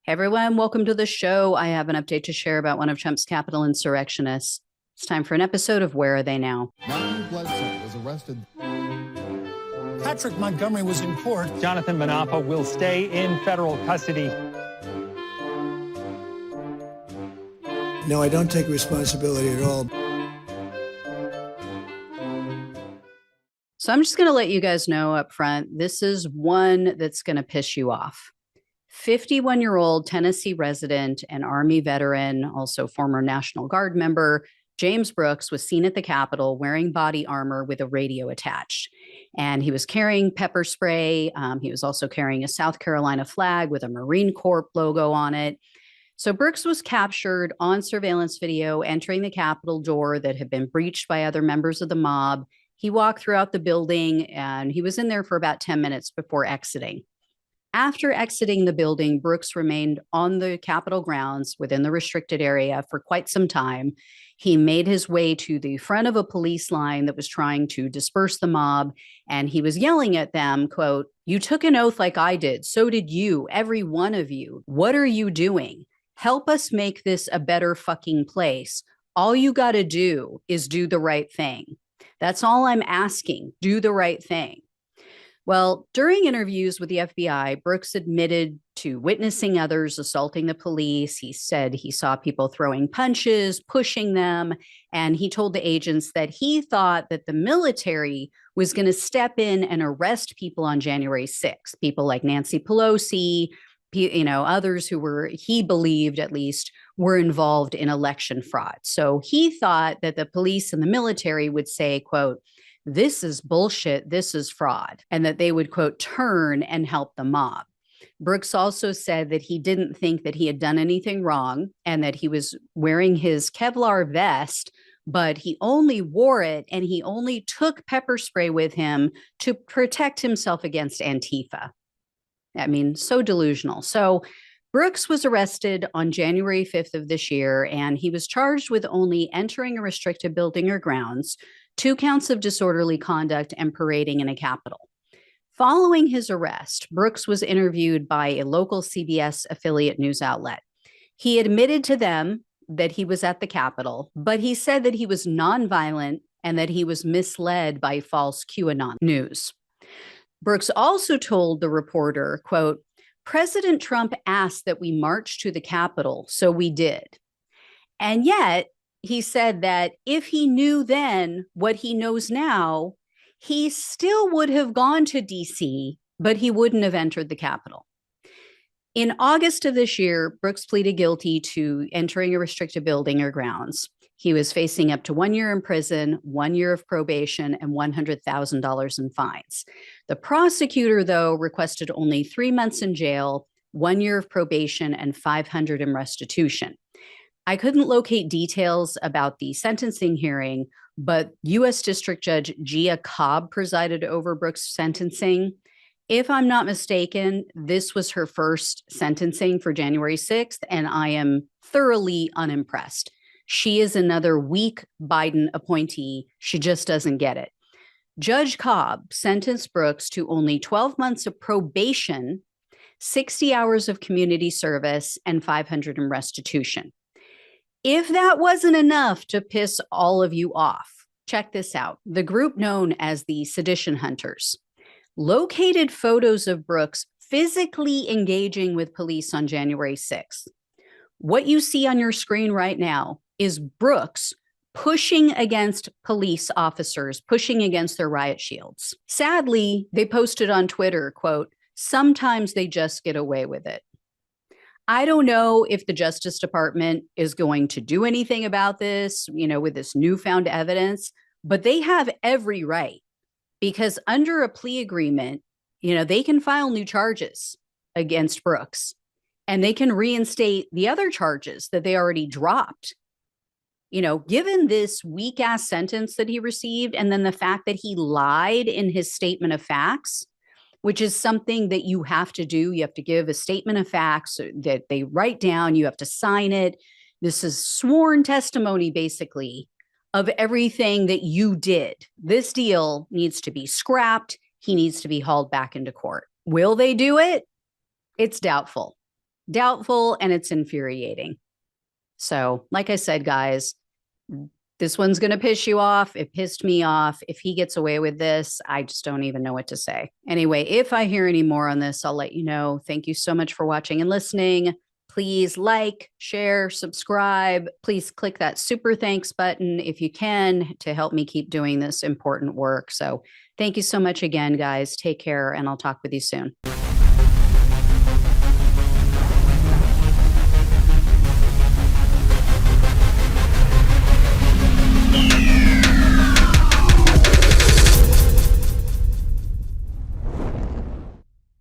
Hey everyone, welcome to the show. I have an update to share about one of Trump's Capitol insurrectionists. It's time for an episode of Where Are They Now? Matthew Bledsoe was arrested. Patrick Montgomery was in court. Jonathan Manapa will stay in federal custody. No, I don't take responsibility at all. So I'm just going to let you guys know up front, this is one that's going to piss you off. 51-year-old Tennessee resident and Army veteran, also former National Guard member, James Brooks was seen at the Capitol wearing body armor with a radio attached. And he was carrying pepper spray. He was also carrying a South Carolina flag with a Marine Corps logo on it. So Brooks was captured on surveillance video entering the Capitol door that had been breached by other members of the mob. He walked throughout the building and he was in there for about 10 minutes before exiting. After exiting the building, Brooks remained on the Capitol grounds within the restricted area for quite some time. He made his way to the front of a police line that was trying to disperse the mob, and he was yelling at them, quote, "You took an oath like I did. So did you, every one of you. What are you doing? Help us make this a better fucking place. All you got to do is do the right thing. That's all I'm asking. Do the right thing." Well, during interviews with the FBI, Brooks admitted to witnessing others assaulting the police. He said he saw people throwing punches, pushing them, and he told the agents that he thought that the military was going to step in and arrest people on January 6th, people like Nancy Pelosi, others who were, he believed at least, were involved in election fraud. So he thought that the police and the military would say, quote, "This is bullshit, this is fraud," and that they would, quote, turn and help the mob. Brooks also said that he didn't think that he had done anything wrong and that he was wearing his Kevlar vest, but he only wore it and he only took pepper spray with him to protect himself against Antifa. I mean, so delusional. So Brooks was arrested on January 5th of this year, and he was charged with only entering a restricted building or grounds, 2 counts of disorderly conduct, and parading in a Capitol. Following his arrest, Brooks was interviewed by a local CBS affiliate news outlet. He admitted to them that he was at the Capitol, but he said that he was nonviolent and that he was misled by false QAnon news. Brooks also told the reporter, quote, "President Trump asked that we march to the Capitol, so we did." And yet, he said that if he knew then what he knows now, he still would have gone to DC, but he wouldn't have entered the Capitol. In August of this year, Brooks pleaded guilty to entering a restricted building or grounds. He was facing up to 1 year in prison, 1 year of probation, and $100,000 in fines. The prosecutor, though, requested only 3 months in jail, 1 year of probation, and $500 in restitution. I couldn't locate details about the sentencing hearing, but U.S. District Judge Gia Cobb presided over Brooks' sentencing. If I'm not mistaken, this was her first sentencing for January 6th, and I am thoroughly unimpressed. She is another weak Biden appointee. She just doesn't get it. Judge Cobb sentenced Brooks to only 12 months of probation, 60 hours of community service, and $500 in restitution. If that wasn't enough to piss all of you off, check this out. The group known as the Sedition Hunters located photos of Brooks physically engaging with police on January 6th. What you see on your screen right now is Brooks pushing against police officers, pushing against their riot shields. Sadly, they posted on Twitter, quote, "Sometimes they just get away with it." I don't know if the Justice Department is going to do anything about this, with this newfound evidence, but they have every right, because under a plea agreement, they can file new charges against Brooks and they can reinstate the other charges that they already dropped. Given this weak ass sentence that he received, and then the fact that he lied in his statement of facts, which is something that you have to do. You have to give a statement of facts that they write down. You have to sign it. This is sworn testimony, basically, of everything that you did. This deal needs to be scrapped. He needs to be hauled back into court. Will they do it? It's doubtful. doubtful, and it's infuriating. So, like I said, guys, this one's going to piss you off. It pissed me off. If he gets away with this, I just don't even know what to say. Anyway, if I hear any more on this, I'll let you know. Thank you so much for watching and listening. Please like, share, subscribe. Please click that super thanks button if you can to help me keep doing this important work. So thank you so much again, guys. Take care, and I'll talk with you soon.